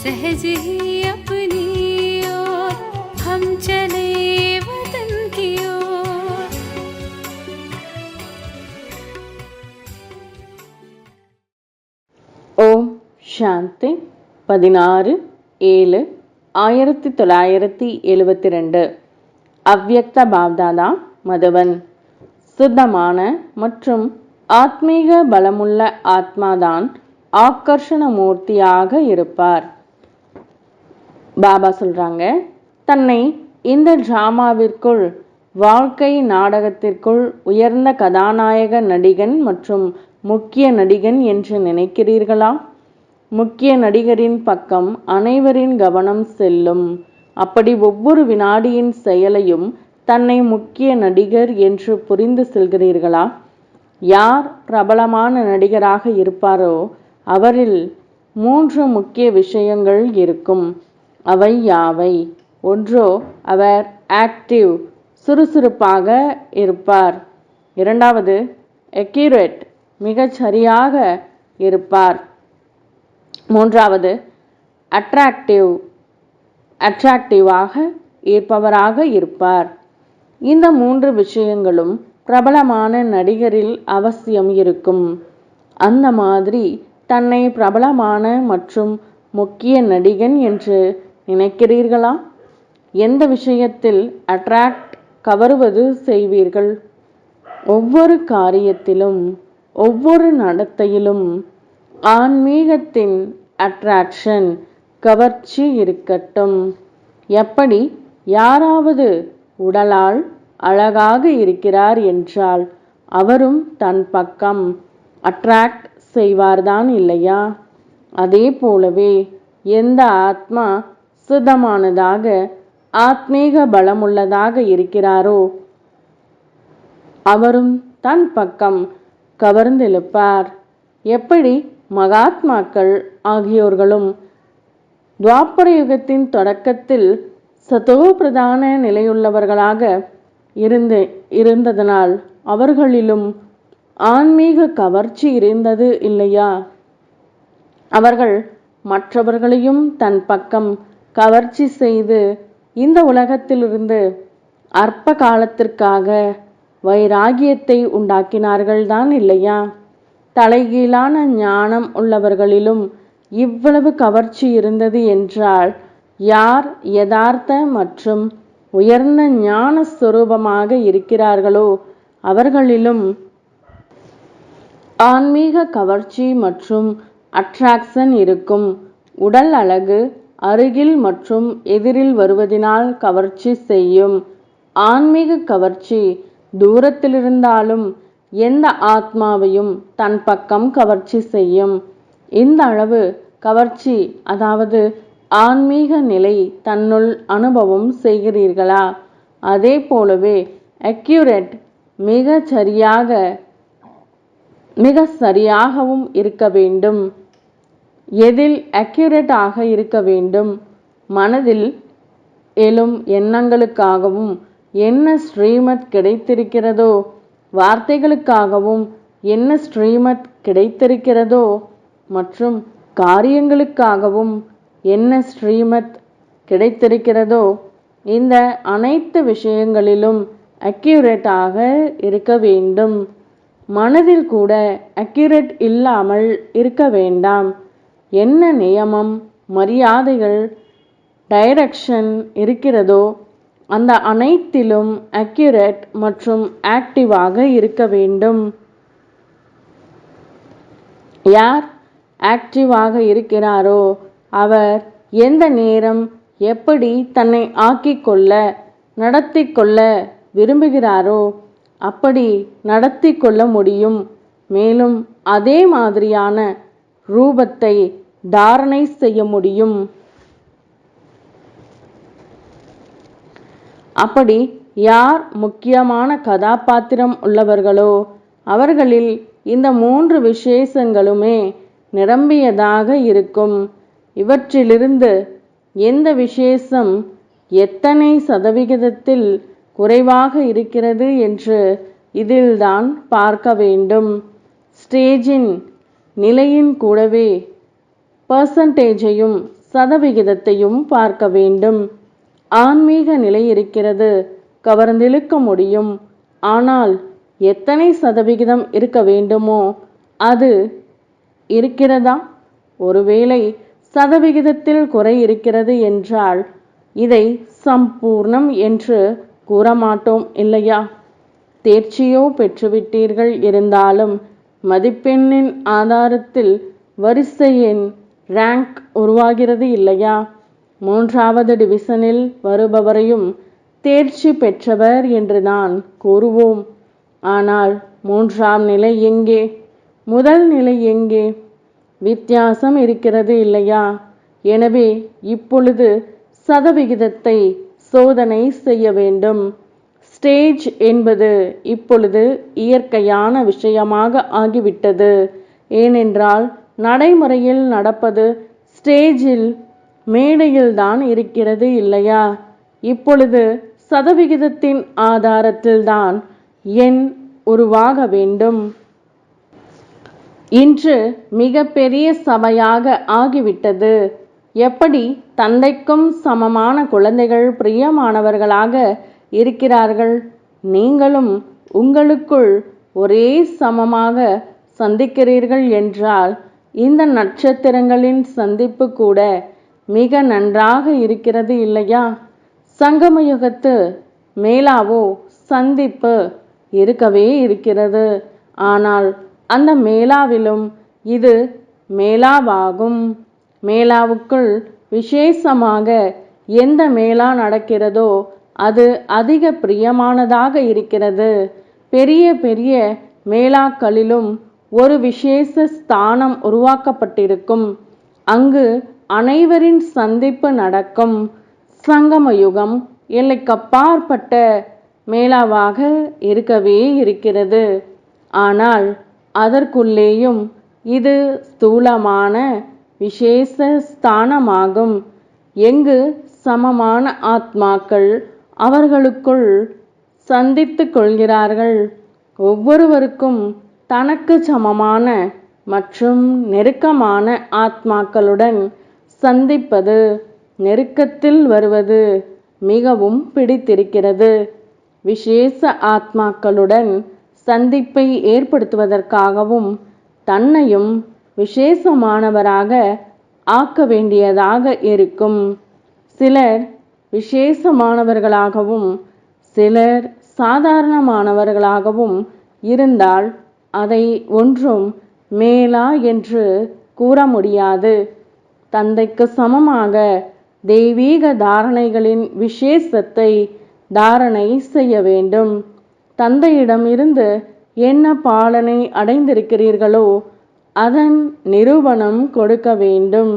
सहज ही अपनी ओर हम चले वतन की ओर। ஓம் சாந்தி 16/7/1972 அவ்யக்த பாப்தாதா மதுவன். சுத்தமான மற்றும் ஆத்மீக பலமுள்ள ஆத்மாதான் ஆக்கர்ஷண மூர்த்தியாக இருப்பார். பாபா சொல்றாங்க, தன்னை இந்த டிராமாவிற்குள், வாழ்க்கை நாடகத்திற்குள் உயர்ந்த கதாநாயக நடிகன் மற்றும் முக்கிய நடிகன் என்று நினைக்கிறீர்களா? முக்கிய நடிகரின் பக்கம் அனைவரின் கவனம் செல்லும். அப்படி ஒவ்வொரு வினாடியின் செயலையும் தன்னை முக்கிய நடிகர் என்று புரிந்து செல்கிறீர்களா? யார் பிரபலமான நடிகராக இருப்பாரோ அவரில் 3 முக்கிய விஷயங்கள் இருக்கும். அவை யாவை? ஒன்றோ, அவர் ஆக்டிவ், சுறுசுறுப்பாக இருப்பார். இரண்டாவது, அக்யூரேட், மிகச் சரியாக இருப்பார். மூன்றாவது, அட்ராக்டிவாக இருப்பவராக இருப்பார். இந்த 3 விஷயங்களும் பிரபலமான நடிகரில் அவசியம் இருக்கும். அந்த மாதிரி தன்னை பிரபலமான மற்றும் முக்கிய நடிகன் என்று நினைக்கிறீர்களா? எந்த விஷயத்தில் கவருவது செய்வீர்கள்? ஒவ்வொரு காரியத்திலும், ஒவ்வொரு நடத்தையிலும் ஆன்மீகத்தின் அட்ராக்ஷன், கவர்ச்சி இருக்கட்டும். எப்படி யாராவது உடலால் அழகாக இருக்கிறார் என்றால் அவரும் தன் பக்கம் அட்ராக்ட் செய்வார்தான் இல்லையா? அதே போலவே எந்த ஆத்மா சுத்தமானதாக, ஆத்மீக பலமுள்ளதாக இருக்கிறாரோ அவரும் தன் பக்கம் கவர்ந்திழுப்பார். எப்படி மகாத்மாக்கள் ஆகியோர்களும் துவாபர யுகத்தின் தொடக்கத்தில் சதோ பிரதான நிலையுள்ளவர்களாக இருந்ததனால் அவர்களிலும் ஆன்மீக கவர்ச்சி இருந்தது இல்லையா? அவர்கள் மற்றவர்களையும் தன் பக்கம் கவர்ச்சி செய்து இந்த உலகத்திலிருந்து அற்ப காலத்திற்காக வைராகியத்தை உண்டாக்கினார்கள்தான் இல்லையா? தலைகீழான ஞானம் உள்ளவர்களிலும் இவ்வளவு கவர்ச்சி இருந்தது என்றால் யார் யதார்த்த மற்றும் உயர்ந்த ஞான ஸ்வரூபமாக இருக்கிறார்களோ அவர்களிலும் ஆன்மீக கவர்ச்சி மற்றும் அட்ராக்ஷன் இருக்கும். உடல் அழகு அருகில் மற்றும் எதிரில் வருவதினால் கவர்ச்சி செய்யும். ஆன்மீக கவர்ச்சி தூரத்திலிருந்தாலும் எந்த ஆத்மாவையும் தன் பக்கம் கவர்ச்சி செய்யும். இந்த அளவு கவர்ச்சி, அதாவது ஆன்மீக நிலை தன்னுள் அனுபவம் செய்கிறீர்களா? அதே போலவே அக்யூரேட், மிக சரியாகவும் இருக்க வேண்டும். எதில் அக்யூரேட் ஆக இருக்க வேண்டும்? மனதில் எழும் எண்ணங்களுக்காகவும் என்ன ஸ்ரீமத் கிடைத்திருக்கிறதோ, வார்த்தைகளுக்காகவும் என்ன ஸ்ரீமத் கிடைத்திருக்கிறதோ, மற்றும் காரியங்களுக்காகவும் என்ன ஸ்ரீமத் கிடைத்திருக்கிறதோ, இந்த அனைத்து விஷயங்களிலும் அக்யூரேட்டாக இருக்க வேண்டும். மனதில் கூட அக்யூரேட் இல்லாமல் இருக்க வேண்டாம். என்ன நியமம், மரியாதைகள், டைரக்ஷன் இருக்கிறதோ அந்த அனைத்திலும் அக்யூரேட் மற்றும் ஆக்டிவாக இருக்க வேண்டும். யார் ஆக்டிவாக இருக்கிறாரோ அவர் எந்த நேரம் எப்படி தன்னை ஆக்கிக்கொள்ள நடத்தி கொள்ள விரும்புகிறாரோ அப்படி நடத்தி கொள்ள முடியும். மேலும் அதே மாதிரியான ரூபத்தை தாரணை செய்ய முடியும். அப்படி யார் முக்கியமான கதாபாத்திரம் உள்ளவர்களோ அவர்களில் இந்த 3 விசேஷங்களுமே நிரம்பியதாக இருக்கும். இவற்றிலிருந்து எந்த விசேஷம் எத்தனை சதவிகிதத்தில் குறைவாக இருக்கிறது என்று இதில்தான் பார்க்க வேண்டும். ஸ்டேஜின் நிலையின் கூடவே பர்சன்டேஜையும் சதவிகிதத்தையும் பார்க்க வேண்டும். ஆன்மீக நிலை இருக்கிறது, கவர்ந்திழுக்க முடியும். ஆனால் எத்தனை சதவிகிதம் இருக்க வேண்டுமோ அது இருக்கிறதா? ஒருவேளை சதவிகிதத்தில் குறை இருக்கிறது என்றால் இதை சம்பூர்ணம் என்று கூறமாட்டோம் இல்லையா? தேர்ச்சியோ பெற்றுவிட்டீர்கள், இருந்தாலும் மதிப்பெண்ணின் ஆதாரத்தில் வரிசையின் ரேங்க் உருவாகிறது இல்லையா? 3வது டிவிஷனில் வருபவரையும் தேர்ச்சி பெற்றவர் என்று நான் கூறுவோம். ஆனால் 3ஆம் நிலை எங்கே? முதல் நிலை எங்கே? வித்தியாசம் இருக்கிறது இல்லையா? எனவே இப்பொழுது சதவிகிதத்தை சோதனை செய்ய வேண்டும். ஸ்டேஜ் என்பது இப்பொழுது இயற்கையான விஷயமாக ஆகிவிட்டது. ஏனென்றால் நடைமுறையில் நடப்பது ஸ்டேஜில் மேடையில்தான் இருக்கிறது இல்லையா? இப்பொழுது சதவிகிதத்தின் ஆதாரத்தில்தான் எண் உருவாக வேண்டும். இன்று மிக பெரிய சபையாக ஆகிவிட்டது. எப்படி தந்தைக்கும் சமமான குழந்தைகள் பிரியமானவர்களாக இருக்கிறார்கள், நீங்களும் உங்களுக்குள் ஒரே சமமாக சந்திக்கிறீர்கள் என்றால் இந்த நட்சத்திரங்களின் சந்திப்பு கூட மிக நன்றாக இருக்கிறது இல்லையா? சங்கமயுகத்து மேலாவோ சந்திப்பு இருக்கவே இருக்கிறது. ஆனால் அந்த மேலாவிலும் இது மேலாவாகும். மேலாவுக்குள் விசேஷமாக எந்த மேலா நடக்கிறதோ அது அதிக பிரியமானதாக இருக்கிறது. பெரிய பெரிய மேலாக்களிலும் ஒரு விசேஷ ஸ்தானம் உருவாக்கப்பட்டிருக்கும். அங்கு அனைவரின் சந்திப்பு நடக்கும். சங்கமயுகம் எல்லைக்கப்பாற்பட்ட மேலாவாக இருக்கவே இருக்கிறது. ஆனால் அதற்குள்ளேயும் இது ஸ்தூலமான விசேஷ ஸ்தானமாகும். எங்கு சமமான ஆத்மாக்கள் அவர்களுக்குள் சந்தித்து கொள்கிறார்கள். ஒவ்வொருவருக்கும் தனக்கு சமமான மற்றும் நெருக்கமான ஆத்மாக்களுடன் சந்திப்பது, நெருக்கத்தில் வருவது மிகவும் பிடித்திருக்கிறது. விசேஷ ஆத்மாக்களுடன் சந்திப்பை ஏற்படுத்துவதற்காகவும் தன்னையும் விசேஷமானவராக ஆக்க வேண்டியதாக இருக்கும். சிலர் விசேஷமானவர்களாகவும் சிலர் சாதாரணமானவர்களாகவும் இருந்தால் அதை ஒன்றும் மேலா என்று கூற முடியாது. தந்தைக்கு சமமாக தெய்வீக தாரணைகளின் விசேஷத்தை தாரணை செய்ய வேண்டும். தந்தையிடம் இருந்து என்ன பாலனை அடைந்திருக்கிறீர்களோ அதன் நிரூபணம் கொடுக்க வேண்டும்.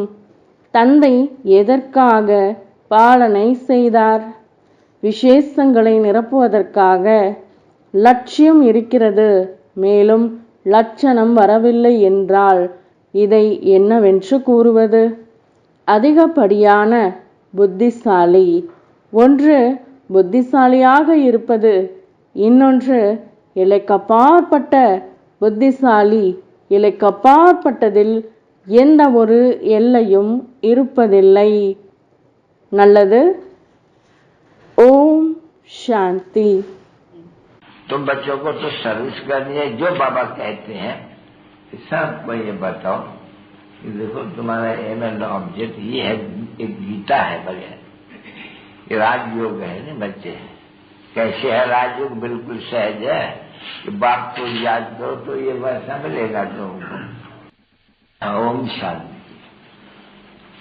தந்தை எதற்காக பாலனை செய்தார்? விசேஷங்களை நிரப்புவதற்காக. லட்சியம் இருக்கிறது, மேலும் லட்சணம் வரவில்லை என்றால் இதை என்னவென்று கூறுவது? அதிகப்படியான புத்திசாலி. ஒன்று புத்திசாலியாக இருப்பது, இன்னொன்று இலைக்கப்பாற்பட்ட புத்திசாலி. இலைக்கப்பாற்பட்டதில் எந்த ஒரு எல்லையும் இருப்பதில்லை. நல்லது. ஓம் शांति। तुम बच्चों को तो सर्विस करनी है, जो बाबा कहते हैं सबको ये बताओ कि देखो तुम्हारा एम एंड ऑब्जेक्ट ये है, एक गीता है बढ़िया, ये राजयोग है ना बच्चे। कैसे है राजयोग? बिल्कुल सहज है कि बाप को याद करो तो ये वैसा मिलेगा तुमको। ओम शांति।